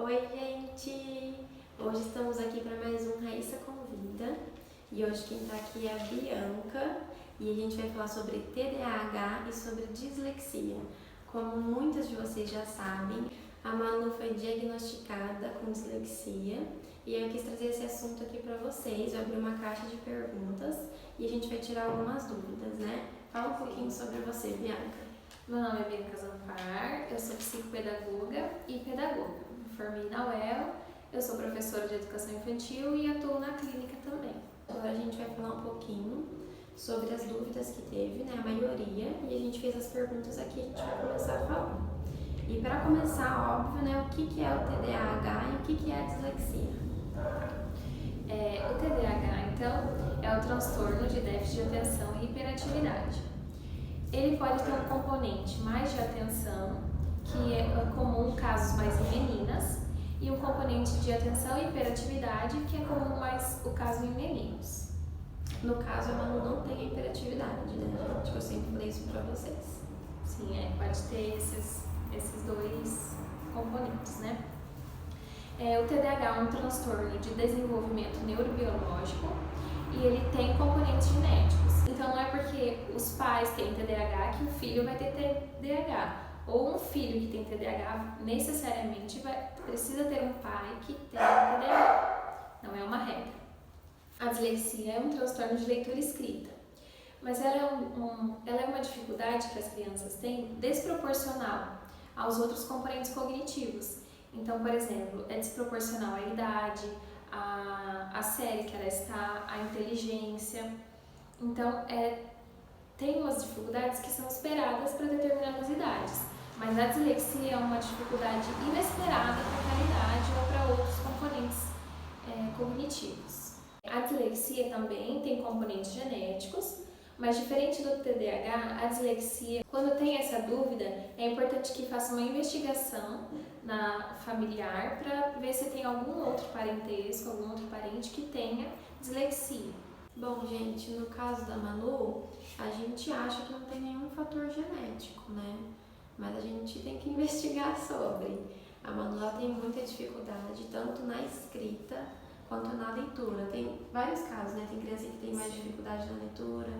Oi, gente! Hoje estamos aqui para mais um Raíssa Convida e hoje quem está aqui é a Bianca e a gente vai falar sobre TDAH e sobre dislexia. Como muitas de vocês já sabem, a Manu foi diagnosticada com dislexia e eu quis trazer esse assunto aqui para vocês. Eu abri uma caixa de perguntas e a gente vai tirar algumas dúvidas, né? Fala um pouquinho sobre você, Bianca. Meu nome é Bianca Zampar, eu sou psicopedagoga e pedagoga. Me formei na UEL, eu sou professora de educação infantil e atuo na clínica também. Agora a gente vai falar um pouquinho sobre as dúvidas que teve, né, a maioria, e a gente fez as perguntas aqui, a gente vai começar a falar. E para começar, óbvio, né, o que é o TDAH e o que é a dislexia? O TDAH, então, é o transtorno de déficit de atenção e hiperatividade. Ele pode ter um componente mais de atenção, que é comum em casos mais em meninas, e um componente de atenção e hiperatividade, que é comum mais o caso em meninos. No caso, a Manu não tem hiperatividade, né, gente? Eu sempre falei isso pra vocês. Sim, pode ter esses dois componentes, né? O TDAH é um transtorno de desenvolvimento neurobiológico e ele tem componentes genéticos. Então não é porque os pais têm TDAH que o filho vai ter TDAH. Ou um filho que tem TDAH necessariamente precisa ter um pai que tem TDAH. Não é uma regra. A dislexia é um transtorno de leitura e escrita, mas ela é uma dificuldade que as crianças têm desproporcional aos outros componentes cognitivos. Então, por exemplo, é desproporcional à idade, a série que ela está, a inteligência. Então, tem umas dificuldades que são esperadas para determinadas idades, mas a dislexia é uma dificuldade inesperada para aquela idade ou para outros componentes cognitivos. A dislexia também tem componentes genéticos, mas diferente do TDAH, a dislexia, quando tem essa dúvida, é importante que faça uma investigação na familiar para ver se tem algum outro parentesco, algum outro parente que tenha dislexia. Bom, gente, no caso da Manu, a gente acha que não tem nenhum fator genético, né? Mas a gente tem que investigar sobre. A Manu ela tem muita dificuldade, tanto na escrita quanto na leitura. Tem vários casos, né? Tem criança que tem mais dificuldade na leitura,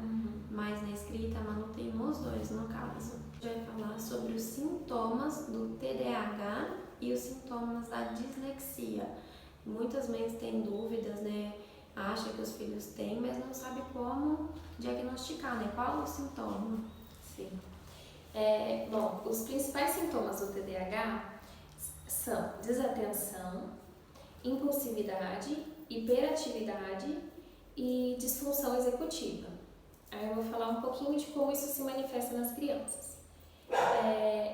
mais na escrita. A Manu tem nos dois, no caso. A gente vai falar sobre os sintomas do TDAH e os sintomas da dislexia. Muitas mães têm dúvidas, né? Acha que os filhos têm, mas não sabe como diagnosticar, né? Qual é o sintoma? Sim. Bom, os principais sintomas do TDAH são desatenção, impulsividade, hiperatividade e disfunção executiva. Aí eu vou falar um pouquinho de como isso se manifesta nas crianças.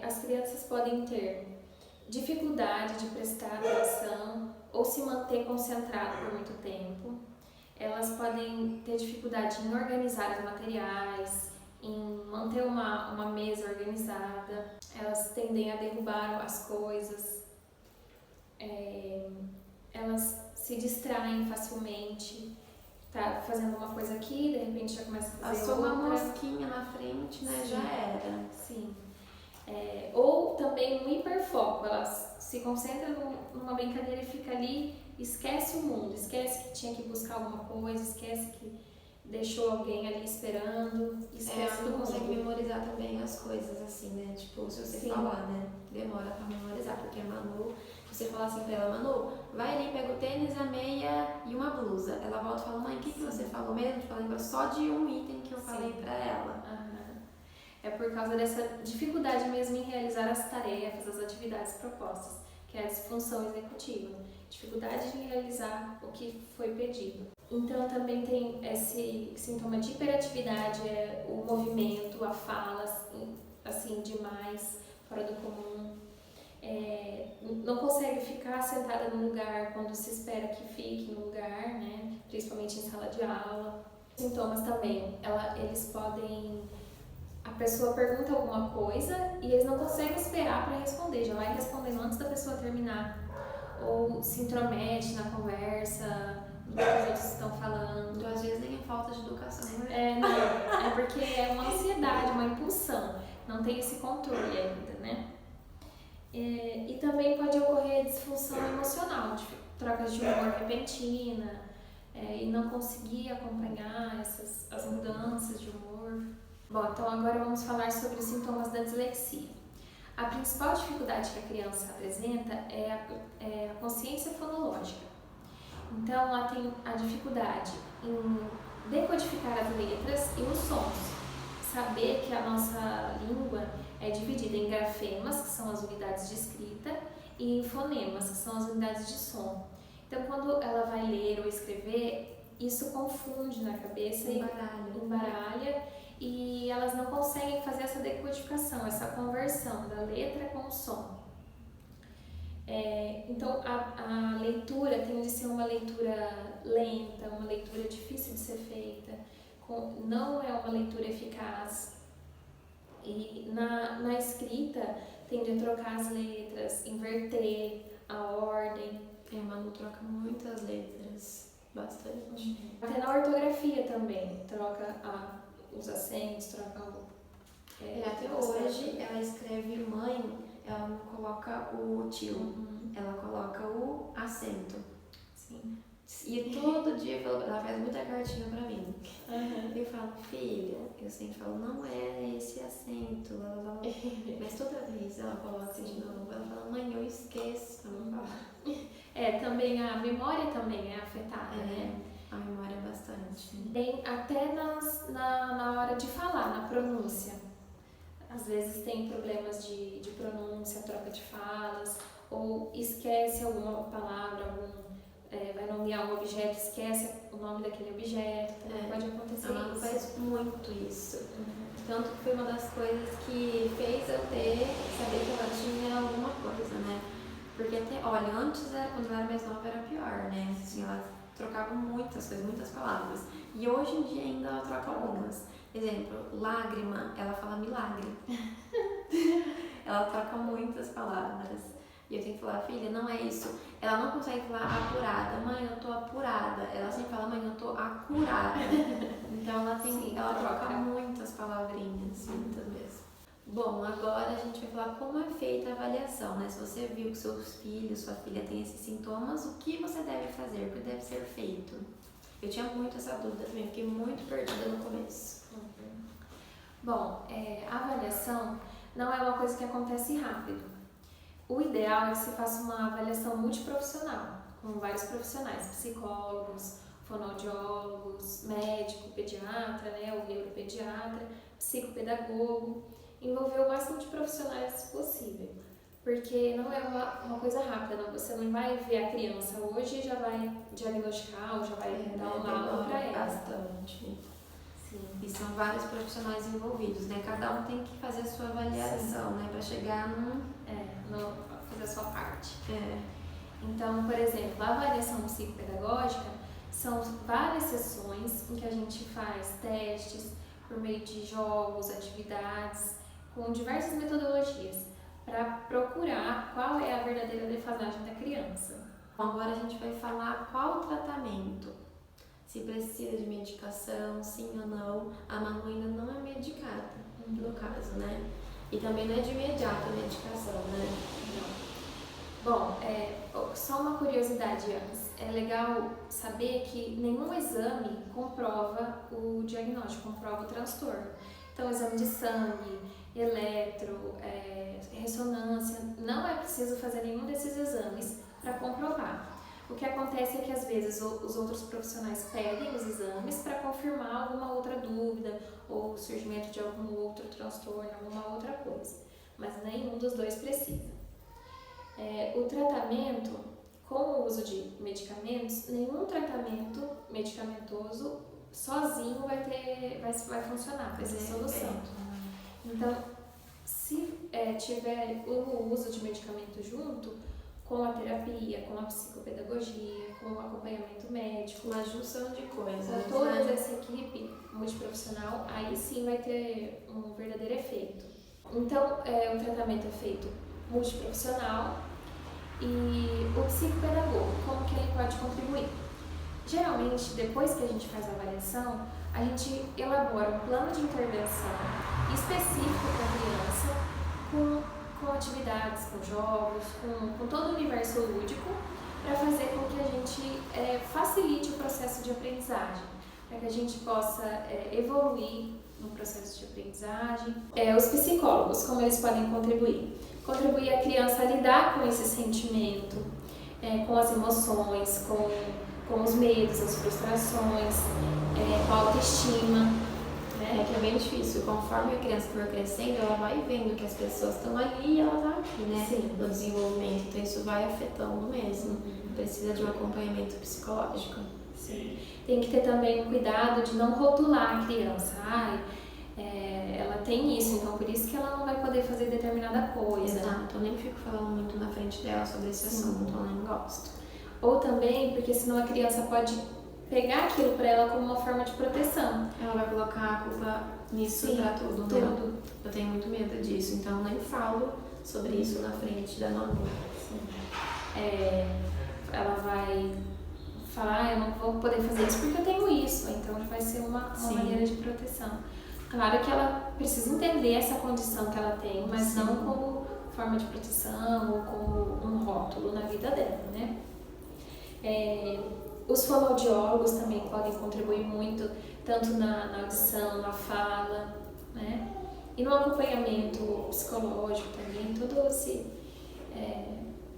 As crianças podem ter dificuldade de prestar atenção ou se manter concentrado por muito tempo. Elas podem ter dificuldade em organizar os materiais, em manter uma mesa organizada. Elas tendem a derrubar as coisas. Elas se distraem facilmente. Tá fazendo uma coisa aqui, de repente já começa a fazer outra. Passou uma mosquinha na frente, né? Sim. Já era. Sim. Ou também um hiperfoco. Elas se concentram numa brincadeira e fica ali, esquece o mundo, esquece que tinha que buscar alguma coisa, esquece que deixou alguém ali esperando, esquece Ela não do consegue mundo. memorizar também as coisas, assim, né? Tipo, se você Sim. falar, né? Demora pra memorizar, porque a Manu, se você falar assim pra ela, Manu, vai ali, pega o tênis, a meia e uma blusa. Ela volta e fala, mãe, o que você falou mesmo? Tipo, ela lembra só de um item que eu falei pra ela. É por causa dessa dificuldade mesmo em realizar as tarefas, as atividades propostas, que é a disfunção executiva. Dificuldade de realizar o que foi pedido. Então também tem esse sintoma de hiperatividade, o movimento, a fala, assim, demais, fora do comum. Não consegue ficar sentada no lugar quando se espera que fique no lugar, né? Principalmente em sala de aula. Sintomas também, eles podem... A pessoa pergunta alguma coisa e eles não conseguem esperar para responder, já vai respondendo antes da pessoa terminar. Ou se intromete na conversa, no que os outros estão falando. Então, às vezes, nem é falta de educação, né? Não, é porque é uma ansiedade, uma impulsão. Não tem esse controle ainda, né? E também pode ocorrer disfunção repentina e não conseguir acompanhar as mudanças de humor. Bom, então agora vamos falar sobre os sintomas da dislexia. A principal dificuldade que a criança apresenta é a consciência fonológica. Então, ela tem a dificuldade em decodificar as letras e os sons. Saber que a nossa língua é dividida em grafemas, que são as unidades de escrita, e em fonemas, que são as unidades de som. Então, quando ela vai ler ou escrever, isso confunde na cabeça e embaralha, e elas não conseguem fazer essa decodificação, essa conversão da letra com o som. Então, a leitura tem de ser uma leitura lenta, uma leitura difícil de ser feita, não é uma leitura eficaz. E na escrita, tende a trocar as letras, inverter a ordem. A Manu troca muitas letras, bastante. Até na ortografia também, troca os acentos, troca até hoje, ela escreve mãe, ela não coloca o tio, ela coloca o acento. Sim. E todo dia ela faz muita cartinha pra mim. Eu falo, filha, eu sempre falo, não é esse acento. Mas toda vez ela coloca de novo. Ela fala, mãe, eu esqueço. Também a memória também é afetada, né? A memória é bastante. Até na hora de falar, na pronúncia. Às vezes tem problemas de pronúncia, troca de falas, ou esquece alguma palavra, vai nomear um objeto, esquece o nome daquele objeto, também pode acontecer ela isso. Faz muito isso. Tanto que foi uma das coisas que fez eu saber que ela tinha alguma coisa, né? Porque olha, antes, quando eu era mais nova, era pior, né? Assim, ela trocava muitas coisas, muitas palavras. E hoje em dia ainda ela troca algumas. Exemplo, lágrima, ela fala milagre. Ela troca muitas palavras. E eu tenho que falar, filha, não é isso. Ela não consegue falar apurada. Mãe, eu tô apurada. Ela sempre fala, mãe, eu tô acurada. Então ela troca muitas palavrinhas, muitas vezes. Bom, agora a gente vai falar como é feita a avaliação, né? Se você viu que seus filhos, sua filha tem esses sintomas, o que você deve fazer, o que deve ser feito? Eu tinha muito essa dúvida também, fiquei muito perdida no começo. Bom, a avaliação não é uma coisa que acontece rápido. O ideal é que se faça uma avaliação multiprofissional, com vários profissionais, psicólogos, fonoaudiólogos, médico, pediatra, né, o neuropediatra, psicopedagogo, envolver o máximo de profissionais possível, porque não é uma coisa rápida, não. Você não vai ver a criança hoje e já vai diagnosticar ou já vai dar um laudo para ela. Bastante. Sim. E são vários profissionais envolvidos, né? Cada um tem que fazer a sua avaliação, né? Para chegar fazer a sua parte. Então, por exemplo, a avaliação psicopedagógica são várias sessões em que a gente faz testes por meio de jogos, atividades, com diversas metodologias, para procurar qual é a verdadeira defasagem da criança. Agora a gente vai falar qual o tratamento. Se precisa de medicação, sim ou não. A Manu ainda não é medicada, no caso, né? E também não é de imediato a medicação, né? Não. Bom, só uma curiosidade antes. É legal saber que nenhum exame comprova o diagnóstico, comprova o transtorno. Então, exame de sangue, eletro, ressonância, não é preciso fazer nenhum desses exames para comprovar. O que acontece é que às vezes os outros profissionais pedem os exames para confirmar alguma outra dúvida ou o surgimento de algum outro transtorno, alguma outra coisa, mas nenhum dos dois precisa. O tratamento, com o uso de medicamentos, nenhum tratamento medicamentoso sozinho vai funcionar, vai ser solução. Então, se tiver o uso de medicamento junto, com a terapia, com a psicopedagogia, com o acompanhamento médico, uma junção de coisas, toda essa equipe multiprofissional, aí sim vai ter um verdadeiro efeito. Então, o tratamento é feito multiprofissional e o psicopedagogo, como que ele pode contribuir? Geralmente, depois que a gente faz a avaliação, a gente elabora um plano de intervenção específico para a criança, com atividades, com jogos, com todo o universo lúdico, para fazer com que a gente facilite o processo de aprendizagem, para que a gente possa evoluir no processo de aprendizagem. Os psicólogos, como eles podem contribuir? Contribuir a criança a lidar com esse sentimento, com as emoções, com os medos, as frustrações, com a autoestima. Que é bem difícil. Conforme a criança for crescendo, ela vai vendo que as pessoas estão ali e ela tá aqui, né? Sim. No desenvolvimento. Então isso vai afetando mesmo. Precisa de um acompanhamento psicológico. Sim. Tem que ter também um cuidado de não rotular a criança. Ela tem isso, então por isso que ela não vai poder fazer determinada coisa. Exato. Eu nem fico falando muito na frente dela sobre esse assunto, eu nem gosto. Ou também porque senão a criança pode pegar aquilo para ela como uma forma de proteção. Ela vai colocar a culpa nisso pra tudo, né? Tudo. Eu tenho muito medo disso, então eu nem falo sobre isso na frente da Manu. Ela vai falar, eu não vou poder fazer isso porque eu tenho isso, então vai ser uma maneira de proteção. Claro que ela precisa entender essa condição que ela tem, mas não como forma de proteção ou como um rótulo na vida dela, né? Os fonoaudiólogos também podem contribuir muito, tanto na audição, na fala, né? E no acompanhamento psicológico também, todo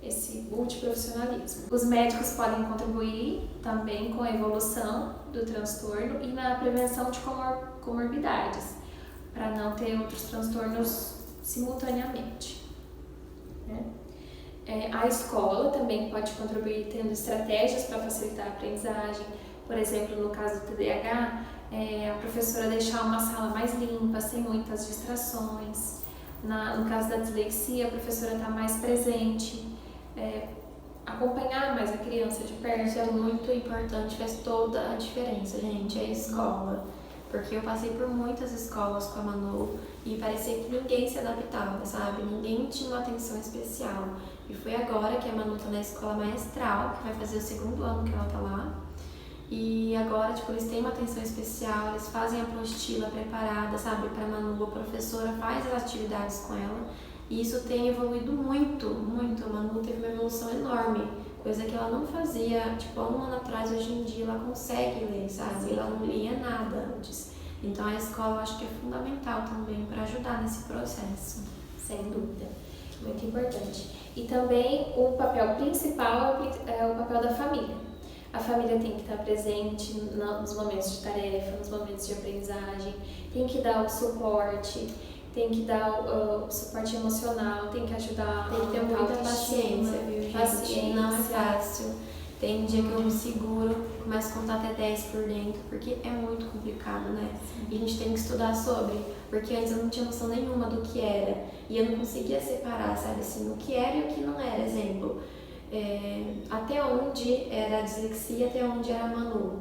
esse multiprofissionalismo. Os médicos podem contribuir também com a evolução do transtorno e na prevenção de comorbidades, para não ter outros transtornos simultaneamente, né? A escola também pode contribuir tendo estratégias para facilitar a aprendizagem. Por exemplo, no caso do TDAH, a professora deixar uma sala mais limpa, sem muitas distrações. No caso da dislexia, a professora está mais presente, acompanhar mais a criança de perto. Isso é muito importante, faz toda a diferença, gente, é a escola. Porque eu passei por muitas escolas com a Manu e parecia que ninguém se adaptava, sabe? Ninguém tinha uma atenção especial. E foi agora que a Manu tá na escola maestral, que vai fazer o 2º ano que ela tá lá. E agora, eles têm uma atenção especial, eles fazem a apostila preparada, sabe? Pra Manu, a professora faz as atividades com ela. E isso tem evoluído muito, muito. A Manu teve uma evolução enorme, coisa que ela não fazia, há um ano atrás. Hoje em dia ela consegue ler, sabe? Ela não lia nada antes. Então a escola eu acho que é fundamental também para ajudar nesse processo. Sem dúvida, muito importante. E também o papel principal é o papel da família. A família tem que estar presente nos momentos de tarefa, nos momentos de aprendizagem, tem que dar o suporte, tem que dar o suporte emocional, tem que ajudar. Tem que ter muita paciência, viu, gente? Não é fácil. Tem dia que eu me seguro, começo a contar até 10 por dentro, porque é muito complicado, né? E a gente tem que estudar sobre, porque antes eu não tinha noção nenhuma do que era. E eu não conseguia separar, sabe, assim, o que era e o que não era. Exemplo, até onde era a dislexia, até onde era a Manu.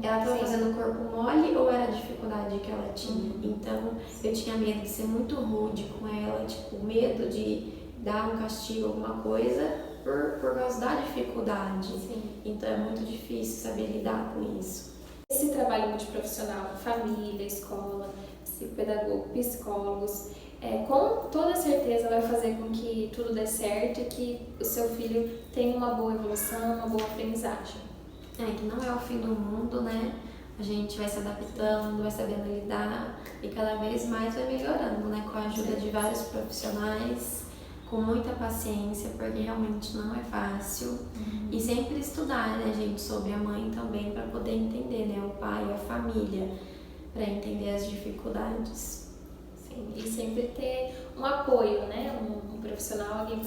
Ela estava fazendo o corpo mole ou era a dificuldade que ela tinha? Então, eu tinha medo de ser muito rude com ela, medo de dar um castigo, alguma coisa, por causa da dificuldade. Então, é muito difícil saber lidar com isso. Esse trabalho multiprofissional, família, escola, psicopedagogo, psicólogos, com toda certeza vai fazer com que tudo dê certo e que o seu filho tenha uma boa evolução, uma boa aprendizagem. Que não é o fim do mundo, né? A gente vai se adaptando, vai sabendo lidar e cada vez mais vai melhorando, né? Com a ajuda de vários profissionais, com muita paciência, porque realmente não é fácil. E sempre estudar, né, gente, sobre a mãe também, para poder entender, né? O pai, a família, para entender as dificuldades. E sempre ter um apoio, né? Um profissional, alguém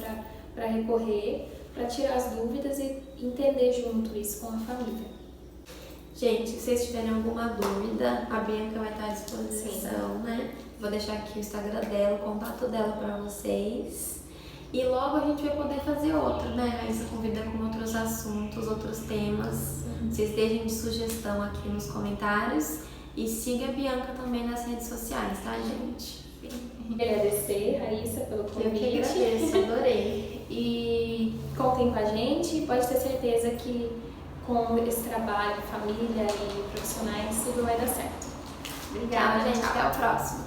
para recorrer, para tirar as dúvidas e entender junto isso com a família. Gente, se vocês tiverem alguma dúvida, a Bianca vai estar à disposição, né? Vou deixar aqui o Instagram dela, o contato dela para vocês. E logo a gente vai poder fazer outro, né? Aí você convida com outros assuntos, outros temas. Vocês deixem de sugestão aqui nos comentários. E siga a Bianca também nas redes sociais, tá, gente? Agradecer, Raíssa, pelo convite. Eu que agradeço, adorei. E contem com a gente, pode ter certeza que com esse trabalho, família e profissionais, tudo vai dar certo. Obrigada, gente. Até o próximo.